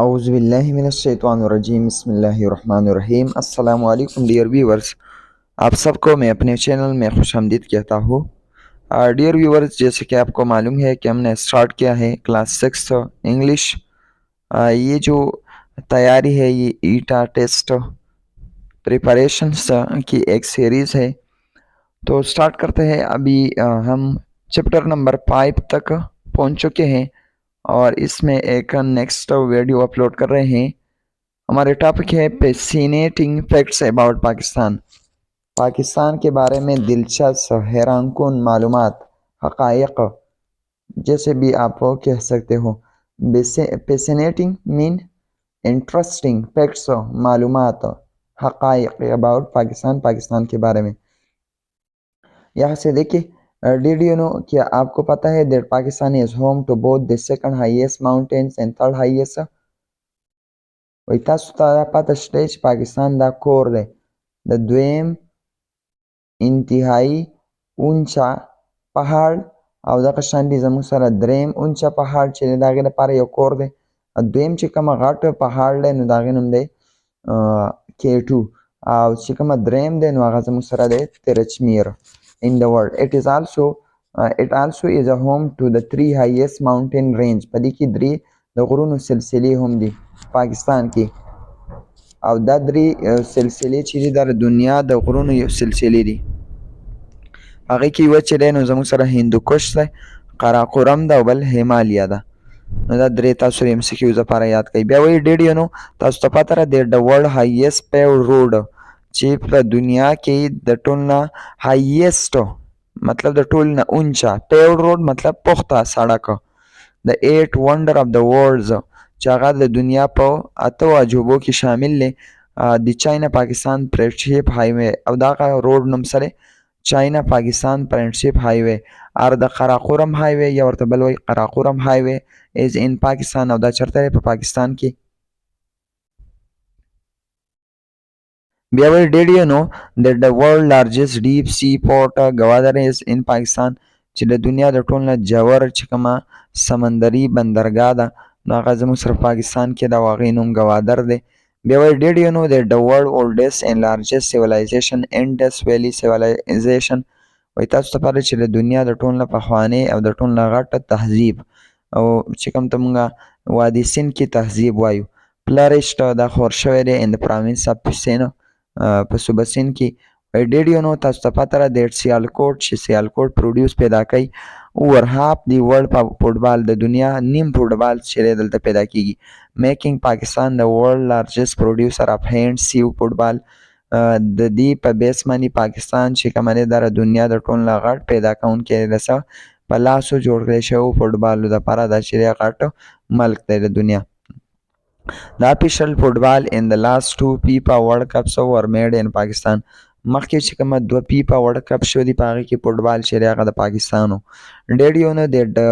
औज़ुबिल्लाहिमिनश्शैतानिर्रजीम बिस्मिल्लाहिर्रहमानिर्रहीम अस्सलामु अलैकुम डियर व्यूवर्स। आप सबको मैं अपने चैनल में खुशामदीद कहता हूँ। डियर व्यूवर्स, जैसे कि आपको मालूम है कि हमने स्टार्ट किया है क्लास 6 इंग्लिश। ये जो तैयारी है ये ईटा टेस्ट प्रिपरेशंस की एक सीरीज़ है। तो स्टार्ट करते हैं। अभी हम चैप्टर नंबर 5 तक पहुँच चुके हैं और इसमें एक नेक्स्ट वीडियो अपलोड कर रहे हैं। हमारे टॉपिक है fascinating facts about Pakistan. Pakistan के बारे में दिलचस्प हैरानकुन मालूमात, हक़ाइक़, जैसे भी आप कह सकते हो। फैसिनेटिंग मीन इंटरेस्टिंग, फैक्ट्स मालूमात, हक़ाइक़ अबाउट पाकिस्तान, पाकिस्तान के बारे में। यहाँ से देखिए, डिड यू नो, क्या आपको पता है that Pakistan is home to both the second highest mountains and third highest. वही तासु ته پته شته چې پاکستان دا کور دی د دویم انتهایی اونچا پهاړ او دغه شان دي زموږ سره دریم اونچا پهاړ چې دی د هغې لپاره یو کور دی. دویم چې کومه غټ پهاړ دی نو د هغې نوم دی K2 او چې کومه دریم دی نو هغه زموږ سره دی ترچمیر in the world. It also is a home to the three highest mountain range. په دې کې درې د غرونو سلسلې هم دي پاکستان کې، او دا درې سلسلې چې دي دا د دنیا د غرونو یو سلسلې دي. هغې کې یوه چې دی نو زموږ سره هندوکش دی، قراقرم ده او بل هیمالیا ده. نو دا درې تاسو د MCQ لپاره یاد کړئ. بیا وایي ډیډ یو نو تاسو ته پته ده د ورلډ هایست پیوډ روډ چې په دنیا کې د ټول نه هایست مطلب د ټول نه اونچا پیوډ روډ مطلب پخته سړک د 8 ونډر اف د ورلډز چې هغه د دنیا په 8 عجوبو کې شامل دی. د چاینا پاکستان فرینډشپ هایوے او دغه روډ نوم سره چاینا پاکستان فرینډشپ هایوے ار د قراقرم هایوے یا ورته بل وایي قراقرم هایوے از ان پاکستان او دا چرته په پاکستان کې. بیا وایي ډیډ یو نو that the world largest deep sea port ګوادر is in پاکستان چې د دنیا د ټول نه ژور چې کومه سمندري بندرګاه ده نو هغه زموږ سره پاکستان کې ده او هغې نوم ګوادر دی. بیا وایي ډیډ یو نو that the world oldest and largest civilization Indus Valley civilization. وایي تاسو ته پته چې د دنیا د ټول نه پخوانی او د ټول نه غټه تهذیب او چې کوم ته مونږ وادي سند کې تهذیب وایو flourished دا خور شوی دی in the province of Piseno په صوبه سند کې. وایي ډیډ یو نو تاسو ته پته ده دیټ سیالکوټ چې سیالکوټ پروډیوس پیدا کوي اوور هاف دی ورلډ په فوټبال د دنیا نیم فوټبال چې دی دلته پیدا کیږي. میکینګ پاکستان د ورلډ لارجسٹ پروډیوسر اف هینډ سیو فوټبال. د دې په بیس باندې پاکستان چې کومه دی دا د دنیا د ټول نه غټ پیدا کوونکی دی د څه په لاسو جوړ کړی شوی فوټبالو دپاره دا چې دی غټ ملک دی د دنیا. The official football in the last two FIFA World Cups were made in Pakistan. مخکې چې کومه دوه FIFA World Cup شوي دي په هغې کې فوټبال چې دی هغه د پاکستان و. Did you know that the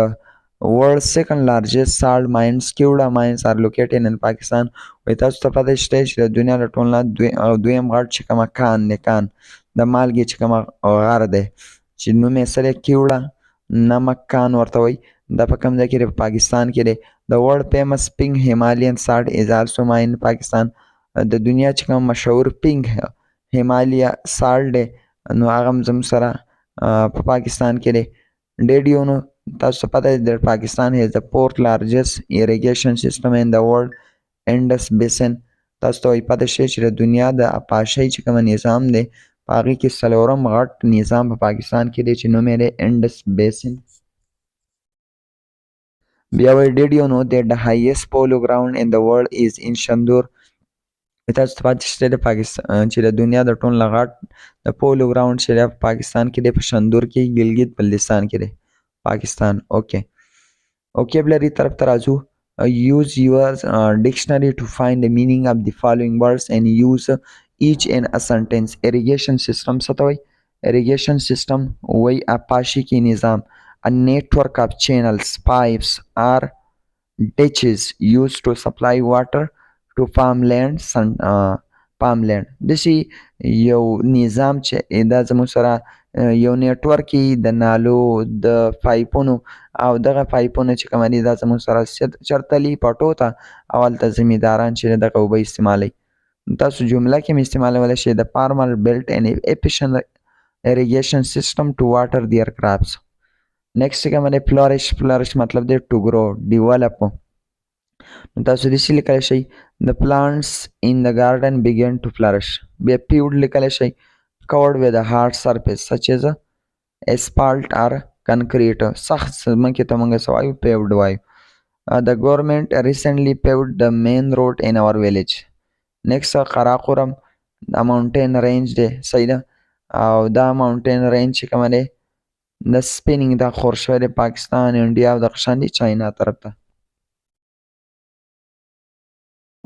world's second largest salt mines, Kewda mines, are located in Pakistan? وایي تاسو ته پته شته چې د دنیا د ټول نه دویم غټ چې کومه کان دی کان د مالګې چې کومه غر دی چې نوم یې څه دی کیوډا نمک کان ورته وایي دا په کوم ځای کې دی په پاکستان کې دی. The world famous pink Himalayan salt is also mined in Pakistan. د دنیا چې کوم مشهور پینک هیمالیا سالټ دی نو هغه هم زموږ سره په پاکستان کې دی. ډیډ یو نو تاسو ته پته دی پاکستان هیز د فورث لارجسٹ اریګیشن سیسټم ان د ورلډ انډس بیسن. تاسو ته وایي پته شي چې د دنیا د اپاشۍ چې کومه نظام دی په هغې کې څلورم غټ نظام په پاکستان کې دی چې نوم یې دی انډس بیسن. بیا وایي ډیډ یو نو دیټ د هایست پولو ګراوند ان د ورلډ از ان شندور. تاسو ته پته شته د پاکستان چې د دنیا د ټول نه غټ د پولو ګراوند چې دی په پاکستان کې دی په شندور کې ګلګت بلتستان کې دی پاکستان. اوکیبلري طرف ته راځو. Use your dictionary to find the meaning of the following words and use each in a sentence. Irrigation system څه ته وایي؟ irrigation system وایي اپاشي کې نظام. A network of channels, pipes or ditches used to supply water to farmlands. پاملرنه داسې یو نظام چې دا زموږ سره یو نیټورک د نالو د پایپونو او دغه پایپونه چې کوم دي دا زموږ سره چېرته لي پټو ته او هلته زمینداران چې دغه اوبه استعمالوي. تاسو جمله کې هم استعمالولی شئ د farmer built an efficient irrigation system to water their crops. next کوم دی flourish مطلب دی to grow develop. نو تاسو داسې لیکلی شئ the plants in the garden began to flourish. بیا پیوډ لیکلی شئ covered with a hard surface such as asphalt or concrete. سخت ځمکې ته موږ څه وایو پیوډ وایو. The government recently paved the main road in our village. next قراقرم دا mountain range دی صحیح ده او دا mountain range چې کومه دی د سپینینګ دا خور شوی دی پاکستان انډیا او دغه شان دی چاینا طرف ته.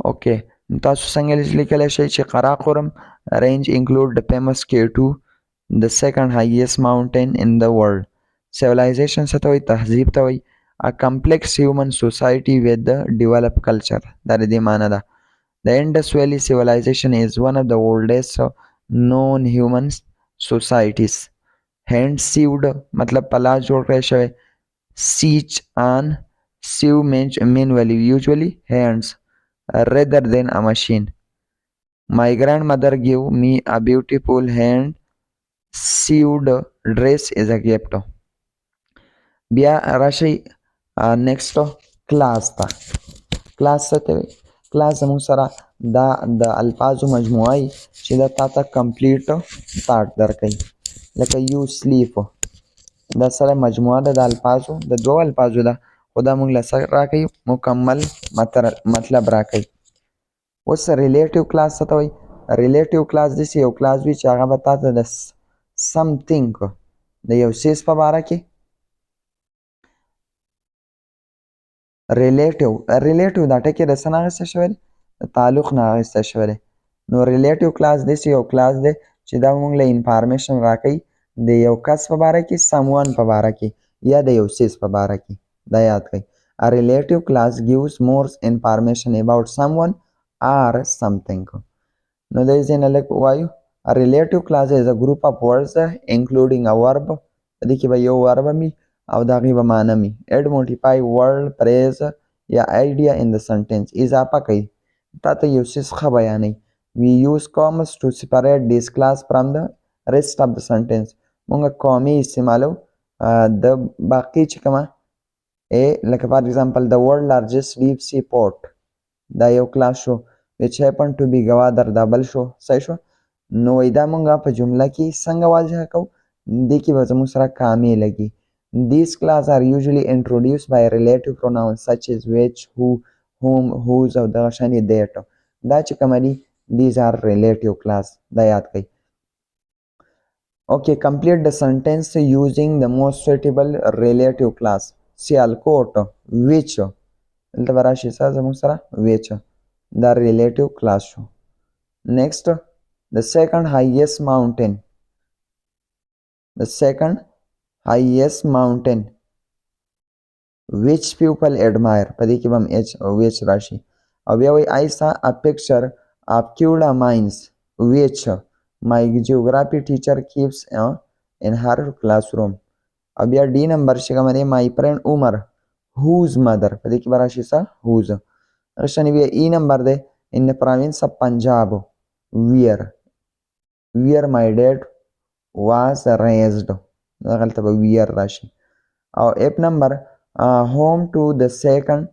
اوکې تاسو څنګه لیکلی شئ چې قراقرم range include the famous K2 the second highest mountain in the world. civilization څه ته وایي تهذیب ته وایي a complex human society with the developed culture دا د دې معنی ده. The Indus Valley civilization is one of the oldest known human societies. Hand sieved मतलब پلاس جوړ کړی شوی. siege on sieve manually usually hands rather than a machine. My grandmother gave me a beautiful hand sewed dress as a gift. بیا راشي next class ته. class څه ته وایي کلاس زموږ سره دا د الفاظو مجموعه وي چې دا تا ته کمپلیټ ثاټ درکوي لکه یو سلیپ دا سره مجموعه ده د الفاظو د دوو الفاظو ده خو دا موږ له څه راکوي مکمل مطلب راکوي. اوس ریلیټیو کلاس څه ته وایي ریلیټیو کلاس داسې یو کلاس وي چې هغه به تا ته د سمثینګ د یو څیز په باره کې ریلیټیو دا ټکی د څه نه اخیسته شوی دی د تعلق نه اخیسته شوی دی. نو ریلیټیو کلاس داسې یو کلاس دی چې دا موږ له انفارمیشن راکوي د یو کس په باره کې someone په باره کې یا د یو څیز په باره کې دا یاد کړئ. A relative class gives more information about someone or something. نو د دې نه لږ وایو A relative class is a group of words including a verb په دې کې به یو verb وي او د هغې به معنی وي. add modify word phrase یا idea in the sentence اضافه کوي تا ته یو څیز ښه بیانوي. we use commas to separate this class from the rest of the sentence. مونږ قومي استعمالو د باقي چې کومه لکه فار example the world largest deep sea port دا یو کلاس شو which happen to be ګوادر دا بل شو صحیح شو. نو دا مونږ په جمله کې څنګه واضح کوو دې کې به زموږ سره کامې لګي. These class are usually introduced by relative pronouns such as which, who, whom, whose او دغه شانې that. دا چې کومه دي these are relative class دا یاد کړئ. Okay, complete the sentence using the most suitable relative class. Sialkot, which دلته به راشي څه زموږ سره which دا relative class شو. Next, the second highest mountain. The second highest mountain which people admire په دې کې به هم which راشي او بیا وایي I saw a picture of Kula mines which my geography teacher keeps in her classroom. او بیا D نمبر چې کومه دی my friend Umar whose mother په دې کې به راشي څه whose. راشي بیا E نمبر دی in the province of Punjab where my dad was raised دغلته به where راشي. او F نمبر home to the second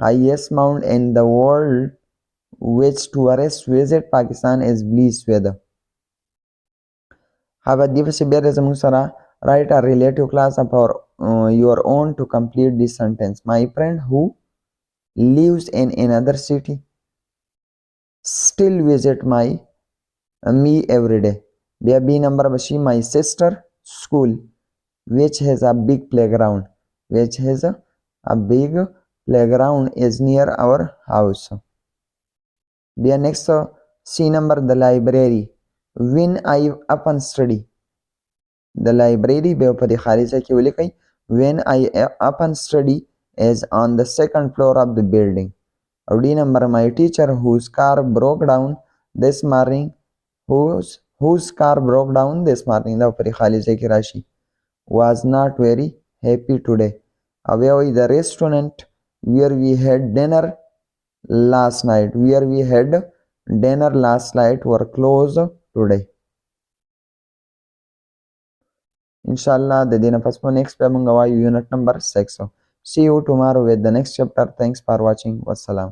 highest mount in the world which tourists visit Pakistan is blessed with. هغه دې پسې بیا زموږ سره write a relative class of your own to complete this sentence. My friend who lives in another city still visit me every day. بیا B نمبر بشي my sister school which has a big playground is near our house. بیا next C number the library when I often study. The library بیا په دې خالي ځای کې ولیکئ when I often study is on the second floor of the building. او D number my teacher whose car broke down this morning. Whose car broke down this morning? دا پرې خالی ځای کې راشي. Was not very happy today. او بیا وایي the restaurant where we had dinner last night were closed today. Inshallah د دې نه پس په next بیا مونږ وایو unit number 6. See you tomorrow with the next chapter. Thanks for watching. Wassalam.